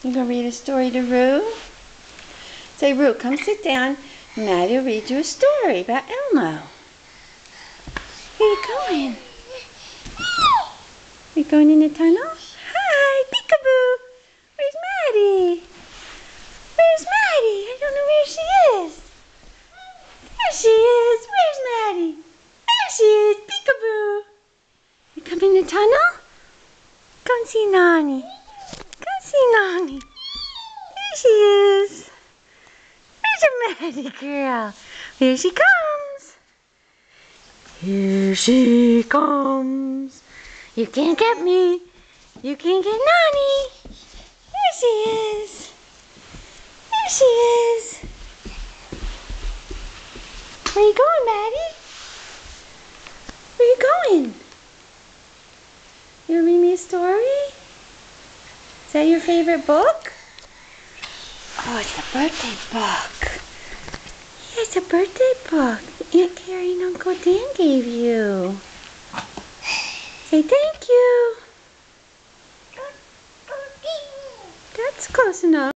You gonna read a story to Rue? Say, Rue, come sit down. Maddie will read you a story about Elmo. Where you going? You going in the tunnel? Hi, peekaboo. Where's Maddie? Where's Maddie? I don't know where she is. There she is. Where's Maddie? There she is, peekaboo. You come in the tunnel? Come see Nani. Come see Nani. There she is. Where's your Maddie girl? Here she comes. Here she comes. You can't get me. You can't get Nani. There she is. There she is. Where you going, Maddie? Where you going? You want to read me a story? Is that your favorite book? Oh, it's a birthday book. Yeah, it's a birthday book Aunt Carrie and Uncle Dan gave you. Say thank you. That's close enough.